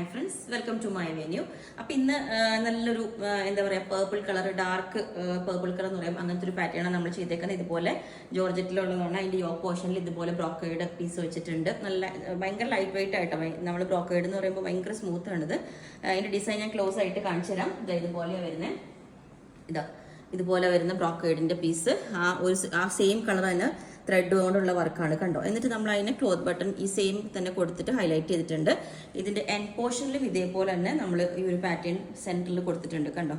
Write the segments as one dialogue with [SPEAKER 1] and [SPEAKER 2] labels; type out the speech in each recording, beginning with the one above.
[SPEAKER 1] Hi friends, welcome to my venue. അപ്പം ഇന്ന് നല്ലൊരു എന്താ പറയുക purple colour, dark purple colour എന്ന് പറയും, അങ്ങനത്തെ ഒരു പാറ്റേണാണ് നമ്മൾ ചെയ്തേക്കുന്നത്. ഇതുപോലെ ജോർജറ്റിലുള്ളതാണ്. അതിൻ്റെ യോക്ക് പോർഷനിൽ ഇതുപോലെ ബ്രോക്കേഡ് പീസ് വെച്ചിട്ടുണ്ട്. നല്ല ഭയങ്കര ലൈറ്റ് വെയിറ്റ് ആയിട്ടോ. നമ്മൾ ബ്രോക്കേഡ് എന്ന് പറയുമ്പോൾ ഭയങ്കര സ്മൂത്ത് ആണിത്. അതിൻ്റെ ഡിസൈൻ ഞാൻ ക്ലോസ് ആയിട്ട് കാണിച്ചു തരാം. ഇതുപോലെയാണ് വരുന്നത്. ഇതുപോലെ വരുന്ന ബ്രോക്കേഡിന്റെ പീസ് ആ സെയിം കളർ തന്നെ ത്രെഡ് കൊണ്ടുള്ള വർക്കാണ്, കണ്ടോ. എന്നിട്ട് നമ്മൾ അതിനെ ക്ലോത്ത് ബട്ടൺ ഈ സെയിം തന്നെ കൊടുത്തിട്ട് ഹൈലൈറ്റ് ചെയ്തിട്ടുണ്ട്. ഇതിന്റെ എൻഡ് പോർഷനിലും ഇതേപോലെ തന്നെ നമ്മൾ ഈ ഒരു പാറ്റേൺ സെന്ററിൽ കൊടുത്തിട്ടുണ്ട്, കണ്ടോ.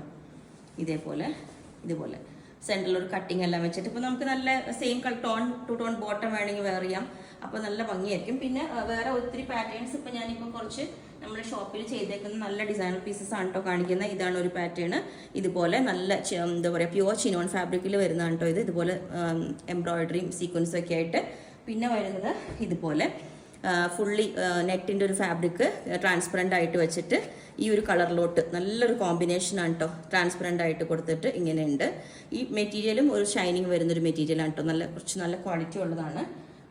[SPEAKER 1] ഇതുപോലെ സെന്ററിൽ ഒരു കട്ടിങ് എല്ലാം വെച്ചിട്ട് ഇപ്പൊ നമുക്ക് നല്ല same tone to tone bottom വേണമെങ്കിൽ വെയർ ചെയ്യാം. അപ്പൊ നല്ല ഭംഗിയായിരിക്കും. പിന്നെ വേറെ ഒത്തിരി പാറ്റേൺസ് ഇപ്പൊ ഞാനിപ്പോൾ കുറച്ച് നമ്മുടെ ഷോപ്പിൽ ചെയ്തേക്കുന്ന നല്ല ഡിസൈനർ പീസസ് ആണ് കേട്ടോ കാണിക്കുന്നത്. ഇതാണ് ഒരു പാറ്റേൺ. ഇതുപോലെ നല്ല എന്താ പറയുക പ്യുവർ ചിനോൺ ഫാബ്രിക്കിൽ വരുന്നതാണ് കേട്ടോ ഇത്. ഇതുപോലെ എംബ്രോയിഡറിയും സീക്വൻസും ഒക്കെ ആയിട്ട്. പിന്നെ വരുന്നത് ഇതുപോലെ ഫുള്ളി നെറ്റിൻ്റെ ഒരു ഫാബ്രിക് ട്രാൻസ്പെറൻ്റ് ആയിട്ട് വെച്ചിട്ട് ഈ ഒരു കളറിലോട്ട് നല്ലൊരു കോമ്പിനേഷനാണ് കേട്ടോ. ട്രാൻസ്പെറൻ്റ് ആയിട്ട് കൊടുത്തിട്ട് ഇങ്ങനെയുണ്ട്. ഈ മെറ്റീരിയലും ഒരു ഷൈനിങ് വരുന്നൊരു മെറ്റീരിയലാണ് കേട്ടോ. കുറച്ച് നല്ല ക്വാളിറ്റി ഉള്ളതാണ്.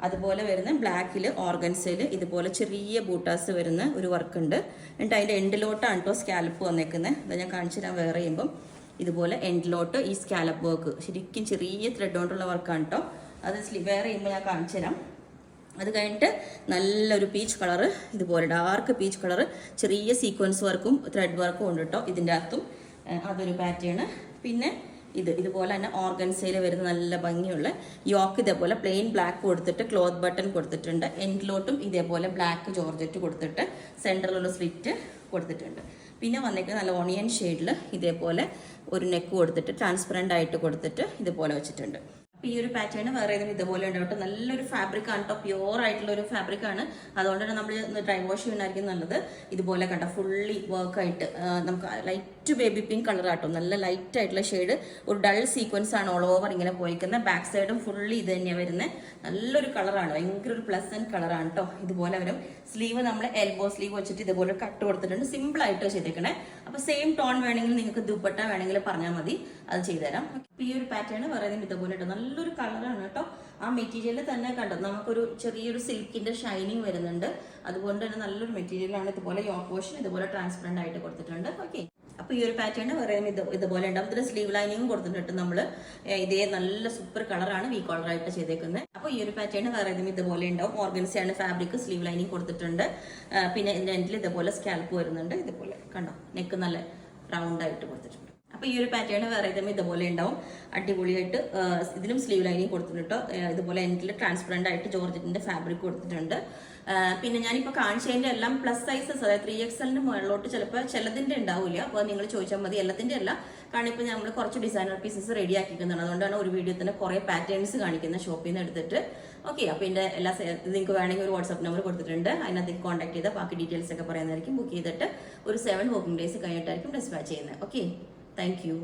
[SPEAKER 1] അതുപോലെ വരുന്ന ബ്ലാക്കിൽ ഓർഗൻസയിൽ ഇതുപോലെ ചെറിയ ബൂട്ടാസ് വരുന്ന ഒരു വർക്ക് ഉണ്ട്. എന്നിട്ട് അതിൻ്റെ എൻഡിലോട്ടാണ് കേട്ടോ സ്കാലപ്പ് വന്നേക്കുന്നത്. അത് ഞാൻ കാണിച്ചു തരാൻ വേറെ ചെയ്യുമ്പം ഇതുപോലെ എൻഡിലോട്ട് ഈ സ്കാലപ്പ് വർക്ക് ശരിക്കും ചെറിയ ത്രെഡ് കൊണ്ടുള്ള വർക്കാണ് കേട്ടോ. അത് വേറെ ചെയ്യുമ്പോൾ ഞാൻ കാണിച്ചു തരാം. അത് കഴിഞ്ഞിട്ട് നല്ലൊരു പീച്ച് കളറ്, ഇതുപോലെ ഡാർക്ക് പീച്ച് കളറ്, ചെറിയ സീക്വൻസ് വർക്കും ത്രെഡ് വർക്കും ഉണ്ട് കേട്ടോ ഇതിൻ്റെ അകത്തും. അതൊരു പാറ്റേൺ. പിന്നെ ഇതുപോലെ തന്നെ ഓർഗൻസയിൽ വരുന്ന നല്ല ഭംഗിയുള്ള യോക്ക് ഇതേപോലെ പ്ലെയിൻ ബ്ലാക്ക് കൊടുത്തിട്ട് ക്ലോത്ത് ബട്ടൺ കൊടുത്തിട്ടുണ്ട്. എൻഡിലോട്ടും ഇതേപോലെ ബ്ലാക്ക് ജോർജറ്റ് കൊടുത്തിട്ട് സെൻറ്ററിലുള്ള സ്ലിറ്റ് കൊടുത്തിട്ടുണ്ട്. പിന്നെ വന്നേക്കുന്നത് നല്ല ഓണിയൻ ഷെയ്ഡിൽ ഇതേപോലെ ഒരു നെക്ക് കൊടുത്തിട്ട് ട്രാൻസ്പെറൻ്റ് ആയിട്ട് കൊടുത്തിട്ട് ഇതുപോലെ വെച്ചിട്ടുണ്ട്. ഈ ഒരു പാറ്റേൺ വേറെ ഏതെങ്കിലും ഇതുപോലെ ഉണ്ടാവട്ടെ. നല്ലൊരു ഫാബ്രിക് ആണ് കേട്ടോ, പ്യുവർ ആയിട്ടുള്ള ഒരു ഫാബ്രിക് ആണ്. അതുകൊണ്ട് തന്നെ നമ്മൾ ഡ്രൈ വാഷ് ചെയ്യുന്നതായിരിക്കും നല്ലത്. ഇതുപോലെ കണ്ട ഫുള്ളി വർക്കായിട്ട് നമുക്ക് ലൈറ്റ് ബേബി പിങ്ക് കളർ ആട്ടോ. നല്ല ലൈറ്റ് ആയിട്ടുള്ള ഷെയ്ഡ്, ഒരു ഡൾ സീക്വൻസ് ആണ് ഓൾ ഓവർ ഇങ്ങനെ പോയിക്കുന്നത്. ബാക്ക് സൈഡും ഫുള്ളി ഇത് തന്നെയാണ് വരുന്നത്. നല്ലൊരു കളറാണ്, ഭയങ്കര ഒരു പ്ലസന്റ് കളറാണ് കേട്ടോ. ഇതുപോലെ വരും. സ്ലീവ് നമ്മൾ എൽബോ സ്ലീവ് വെച്ചിട്ട് ഇതുപോലെ കട്ട് കൊടുത്തിട്ടുണ്ട്. സിമ്പിൾ ആയിട്ട് ചെയ്തേക്കണേ. അപ്പൊ സെയിം ടോൺ വേണമെങ്കിൽ നിങ്ങൾക്ക് ദുപ്പട്ട വേണമെങ്കിൽ പറഞ്ഞാൽ മതി, അത് ചെയ്തുതരാം. ഈ ഒരു പാറ്റേൺ പറയുന്നത് ഇതുപോലെ നല്ലൊരു കളറാണ് കേട്ടോ. ആ മെറ്റീരിയൽ തന്നെ കണ്ടോ, നമുക്കൊരു ചെറിയൊരു സിൽക്കിന്റെ ഷൈനിങ് വരുന്നുണ്ട്. അതുകൊണ്ട് തന്നെ നല്ലൊരു മെറ്റീരിയലാണ്. ഇതുപോലെ യോക്ക് പോർഷൻ ഇതുപോലെ ട്രാൻസ്പെറന്റ് ആയിട്ട് കൊടുത്തിട്ടുണ്ട്. ഓക്കെ, അപ്പൊ ഈ ഒരു പാറ്റേൺ പറയുന്നത് ഇതുപോലെ ഉണ്ടാവും. ഇതിൽ സ്ലീവ് ലൈനിങ്ങും കൊടുത്തിട്ടുണ്ട് നമ്മൾ. ഇതേ നല്ല സൂപ്പർ കളറാണ് വി കോളറായിട്ട് ചെയ്തേക്കുന്നത്. അപ്പൊ ഈ ഒരു പാറ്റേൺ പറയുന്നത് ഇതുപോലെ ഉണ്ടാവും. ഓർഗൻസയാണ് ഫാബ്രിക്, സ്ലീവ് ലൈനിങ് കൊടുത്തിട്ടുണ്ട്. പിന്നെ ഇതിന്റെ എൻഡിൽ ഇതുപോലെ സ്കാൽപ്പ് വരുന്നുണ്ട്. ഇതുപോലെ കണ്ടോ, നെക്ക് നല്ല റൗണ്ട് ആയിട്ട് കൊടുത്തിട്ടുണ്ട്. അപ്പൊ ഈ ഒരു പാറ്റേൺ വേറെ ഇതുപോലെ ഉണ്ടാവും. അടിപൊളിയായിട്ട് ഇതിലും സ്ലീവ് ലൈനിങ് കൊടുത്തിട്ടുണ്ട്. ഇതുപോലെ എൻഡിൽ ട്രാൻസ്പെറന്റ് ആയിട്ട് ജോർജറ്റിന്റെ ഫാബ്രിക് കൊടുത്തിട്ടുണ്ട്. പിന്നെ ഞാനിപ്പോൾ കാണിച്ചതിന്റെ എല്ലാം പ്ലസ് സൈസസ്, അതായത് 3XL മുകളിലോട്ട് ചിലപ്പോൾ ചിലതിന്റെ ഉണ്ടാവില്ല. അപ്പോൾ നിങ്ങൾ ചോദിച്ചാൽ മതി, എല്ലാത്തിന്റെ അല്ല. കാരണം ഇപ്പോൾ നമ്മൾ കുറച്ച് ഡിസൈനർ പീസസ് റെഡി ആക്കിക്കുന്നതാണ്. അതുകൊണ്ടാണ് ഒരു വീഡിയോ തന്നെ കുറെ പാറ്റേൺസ് കാണിക്കുന്ന ഷോപ്പിൽ നിന്ന് എടുത്തിട്ട്. ഓക്കെ, അപ്പോൾ ഇതിന്റെ എല്ലാ നിങ്ങൾക്ക് വേണമെങ്കിൽ ഒരു വാട്സ്ആപ്പ് നമ്പർ കൊടുത്തിട്ടുണ്ട്. അതിനകത്തേക്ക് കോൺടാക്ട് ചെയ്താൽ ബാക്കി ഡീറ്റെയിൽസ് ഒക്കെ പറയുന്നതായിരിക്കും. ബുക്ക് ചെയ്തിട്ട് ഒരു 7 വർക്കിംഗ് ഡേയ്സ് കഴിഞ്ഞിട്ടായിരിക്കും ഡിസ്പാച്ച് ചെയ്യുന്നത്. Okay, thank you.